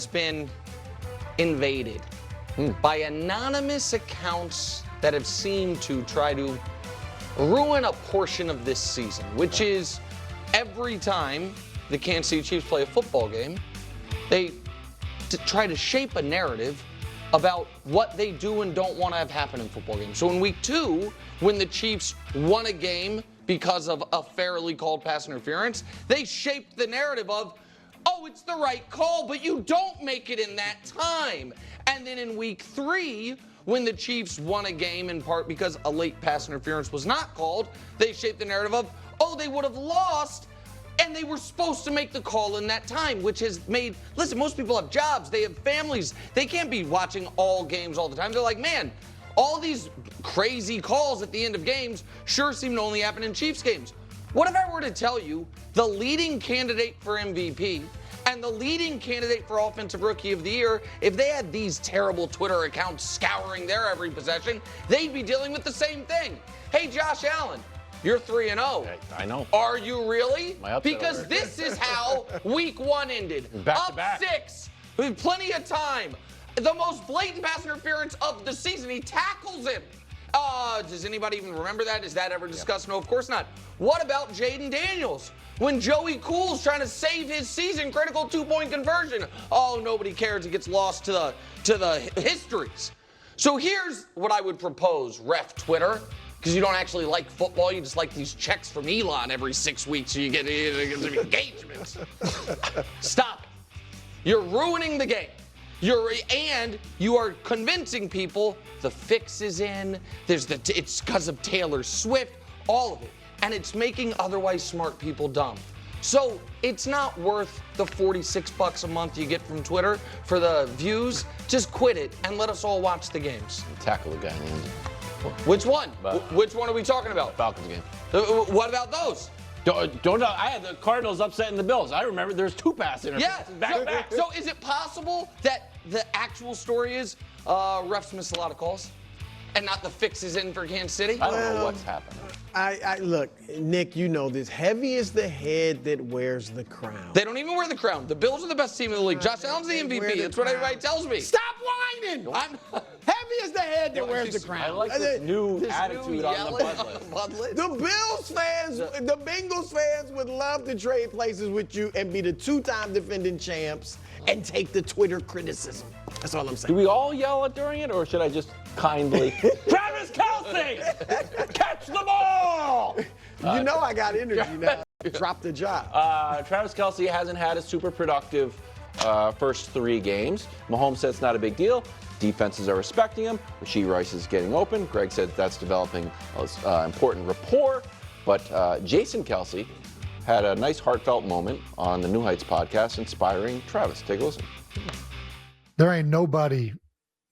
has been invaded by anonymous accounts that have seemed to try to ruin a portion of this season, which is every time the Kansas City Chiefs play a football game, they try to shape a narrative about what they do and don't want to have happen in football games. So in week 2, when the Chiefs won a game because of a fairly called pass interference, they shaped the narrative of, oh, it's the right call, but you don't make it in that time. And then in week 3, when the Chiefs won a game in part because a late pass interference was not called, they shaped the narrative of, oh, they would have lost, and they were supposed to make the call in that time, which has made, listen, most people have jobs, they have families, they can't be watching all games all the time. They're like, man, all these crazy calls at the end of games sure seem to only happen in Chiefs games. What if I were to tell you the leading candidate for MVP and the leading candidate for Offensive Rookie of the Year, if they had these terrible Twitter accounts scouring their every possession, they'd be dealing with the same thing. Hey, Josh Allen, you're 3-0. I know. Are you really? Because alert. this is how week 1 ended. Back Up to back. 6 with plenty of time. The most blatant pass interference of the season. He tackles him. Does anybody even remember that? Is that ever discussed? No, of course not. What about Jaden Daniels? When Joey Cool's trying to save his season critical 2-point conversion. Oh, nobody cares. It gets lost to the histories. So here's what I would propose, Ref Twitter, because you don't actually like football. You just like these checks from Elon every 6 weeks so you get engagements. Stop it. You're ruining the game. And you are convincing people the fix is in. It's because of Taylor Swift, all of it. And it's making otherwise smart people dumb. So it's not worth the $46 a month you get from Twitter for the views. Just quit it and let us all watch the games. Tackle the guy in the end zone. Which one? Which one are we talking about? Falcons game. What about those? Don't know. I had the Cardinals upsetting the Bills. I remember there's 2 pass interferences back to back. So is it possible that the actual story is refs miss a lot of calls and not the fixes in for Kansas City? I don't know what's happening. I look, Nick, you know this. Heavy is the head that wears the crown. They don't even wear the crown. The Bills are the best team in the league. Josh Allen's the MVP. That's what everybody tells me. Stop whining! Heavy is the head that wears the crown. I like this new attitude on the Bud list. The Bills fans, the Bengals fans would love to trade places with you and be the 2-time defending champs and take the Twitter criticism. That's all I'm saying. Do we all yell it during it, or should I just kindly, Travis Kelce, catch the ball? You know I got energy now. Drop the job. Travis Kelce hasn't had a super productive first 3 games. Mahomes said it's not a big deal. Defenses are respecting him. Rashee Rice is getting open. Greg said that's developing important rapport. But Jason Kelce had a nice heartfelt moment on the New Heights podcast inspiring Travis. Take a listen. There ain't nobody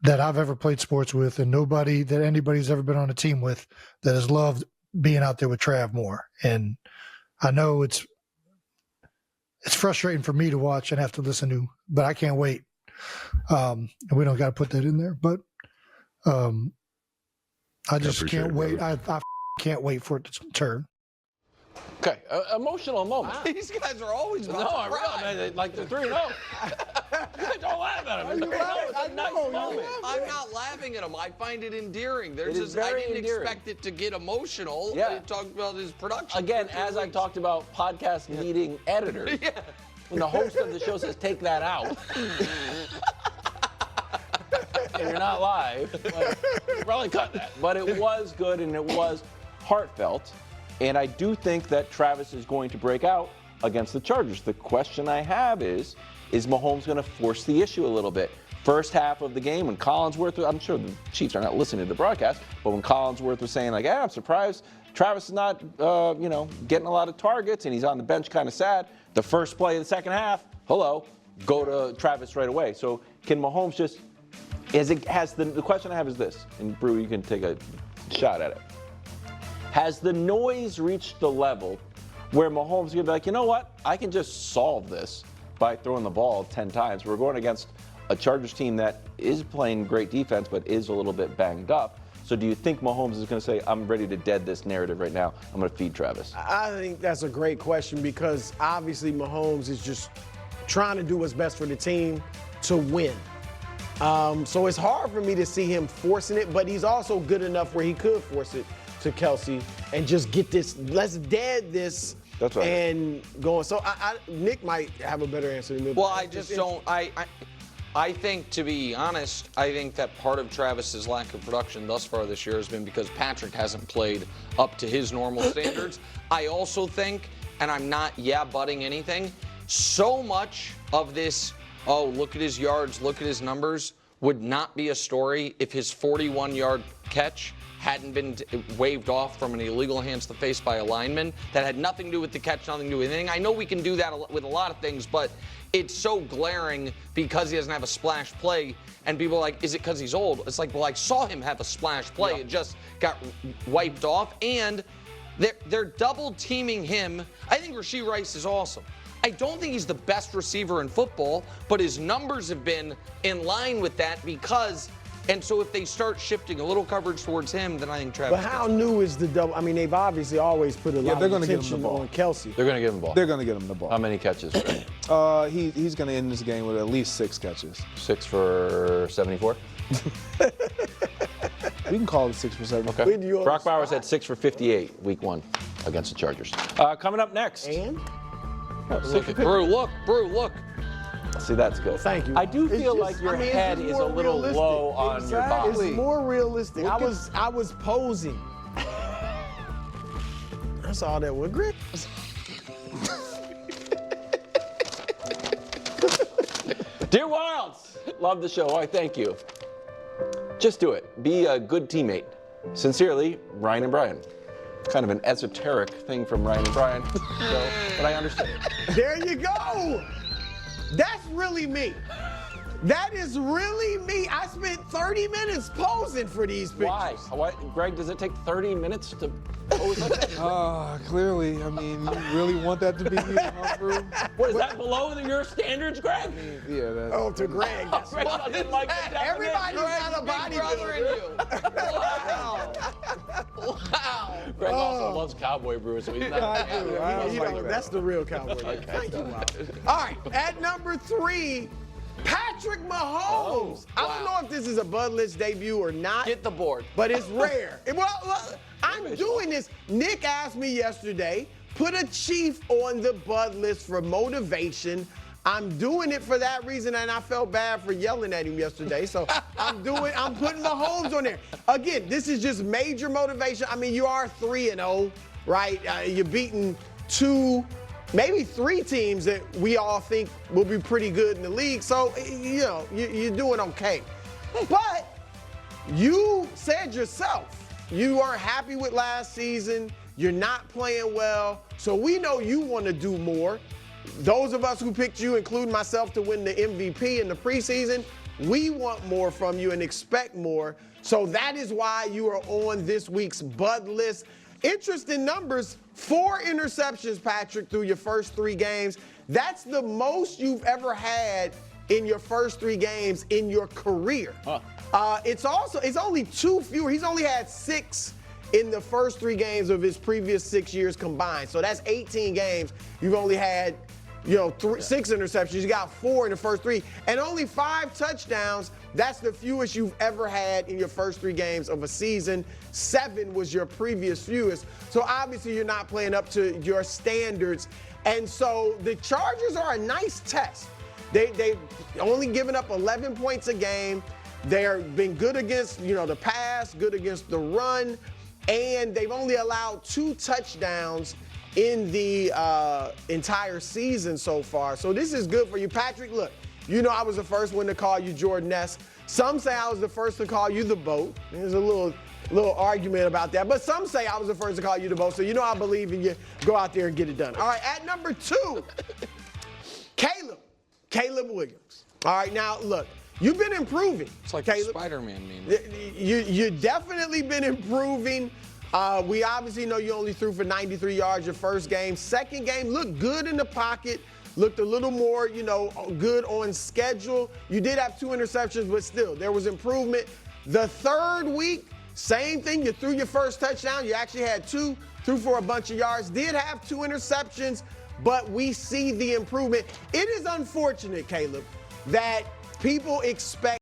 that I've ever played sports with and nobody that anybody's ever been on a team with that has loved being out there with Trav more. And I know it's frustrating for me to watch and have to listen to, but I can't wait. And we don't got to put that in there, but I just can't wait. I can't wait for it to turn. Okay, emotional moment. These guys are always about No, I to cry. realize like the 3-0. Don't laugh at him. It's a nice moment. I'm not laughing at him. I find it endearing. It is very I didn't endearing. expect it to get emotional. Yeah. It talked about his production. Again, as I talked about podcast needing editors, when the host of the show says take that out, and you're not live, you probably cut that. But it was good and it was heartfelt. And I do think that Travis is going to break out against the Chargers. The question I have is Mahomes going to force the issue a little bit? First half of the game, when Collinsworth, I'm sure the Chiefs are not listening to the broadcast, but when Collinsworth was saying, like, I'm surprised Travis is not, getting a lot of targets, and he's on the bench kind of sad. The first play of the second half, go to Travis right away. So can Mahomes just, the question I have is this, and Brew, you can take a shot at it. Has the noise reached the level where Mahomes is going to be like, you know what? I can just solve this by throwing the ball 10 times. We're going against a Chargers team that is playing great defense but is a little bit banged up. So do you think Mahomes is going to say, I'm ready to dead this narrative right now. I'm going to feed Travis? I think that's a great question because obviously Mahomes is just trying to do what's best for the team. to win. So it's hard for me to see him forcing it, but he's also good enough where he could force it to Kelsey and just get this, let's dead this. That's right. And going. So Nick might have a better answer than me. Well, I just don't. I think, to be honest, I think that part of Travis's lack of production thus far this year has been because Patrick hasn't played up to his normal standards. I also think, and I'm not butting anything, so much of this, oh, look at his yards, look at his numbers, would not be a story if his 41-yard catch hadn't been waved off from an illegal hands to face by a lineman. That had nothing to do with the catch, nothing to do with anything. I know we can do that with a lot of things, but it's so glaring because he doesn't have a splash play. And people are like, is it because he's old? It's like, well, I saw him have a splash play. It just got wiped off. And they're double teaming him. I think Rashee Rice is awesome. I don't think he's the best receiver in football, but his numbers have been in line with that because. And so if they start shifting a little coverage towards him, then I think Travis. But how new is the double? I mean, they've obviously always put a lot of attention on Kelsey. They're going to give him the ball. They're going to get him the ball. How many catches? He's going to end this game with at least 6 catches. 6 for 74? We can call it 6 for 7. Okay. Brock Bowers had 6 for 58 week 1 against the Chargers. Coming up next. And? Brew, look. See, that's good. Thank you. I do feel like your head is a little low on your body. It's more realistic. I was posing. That's all that was. Greg. Dear Wilds, love the show. I thank you. Just do it. Be a good teammate. Sincerely, Ryan and Brian. Kind of an esoteric thing from Ryan and Brian, but I understand. There you go. That's really me. That is really me. I spent 30 minutes posing for these pictures. Why? Greg, does it take 30 minutes to pose like that? Clearly. I mean, you really want that to be you, huh, Brew? What, is that below your standards, Greg? Yeah, that's. Oh, to Greg. That's Greg doesn't like the Everybody's not a bodybuilder. Wow. Greg also loves cowboy brews, so he's not. I like that. That's the real cowboy. Thank you, Wow. All right, at number 3, Patrick Mahomes. I don't know if this is a Bud List debut or not. Get the board. But it's rare. Well, I'm doing this. Nick asked me yesterday, put a Chief on the Bud List for motivation. I'm doing it for that reason, and I felt bad for yelling at him yesterday. So I'm putting Mahomes on there. Again, this is just major motivation. I mean, you are 3-0, right? You're beating 2, maybe 3 teams that we all think will be pretty good in the league. So, you know, you're doing okay. But you said yourself, you aren't happy with last season. You're not playing well. So we know you want to do more. Those of us who picked you, including myself, to win the MVP in the preseason, we want more from you and expect more. So that is why you are on this week's Bud List. Interesting numbers, 4 interceptions, Patrick, through your first 3 games. That's the most you've ever had in your first 3 games in your career. It's only 2 fewer. He's only had 6 in the first 3 games of his previous 6 years combined. So that's 18 games. You've only had, 6 interceptions. You got 4 in the first 3, and only 5 touchdowns. That's the fewest you've ever had in your first 3 games of a season. 7 was your previous fewest. So obviously you're not playing up to your standards. And so the Chargers are a nice test. They've only given up 11 points a game. They've been good against, the pass, good against the run, and they've only allowed 2 touchdowns in the entire season so far. So this is good for you. Patrick, look, I was the first one to call you Jordan-esque. Some say I was the first to call you the boat. There's a little argument about that. But some say I was the first to call you the boat. So I believe in you. Go out there and get it done. All right, at number 2, Caleb Williams. All right, now, look, you've been improving. It's like Caleb. Spider-Man meme. You definitely been improving. We obviously know you only threw for 93 yards your first game. Second game, looked good in the pocket. Looked a little more, good on schedule. You did have 2 interceptions, but still, there was improvement. The third week, same thing. You threw your first touchdown. You actually had 2, threw for a bunch of yards. Did have 2 interceptions, but we see the improvement. It is unfortunate, Caleb, that People expect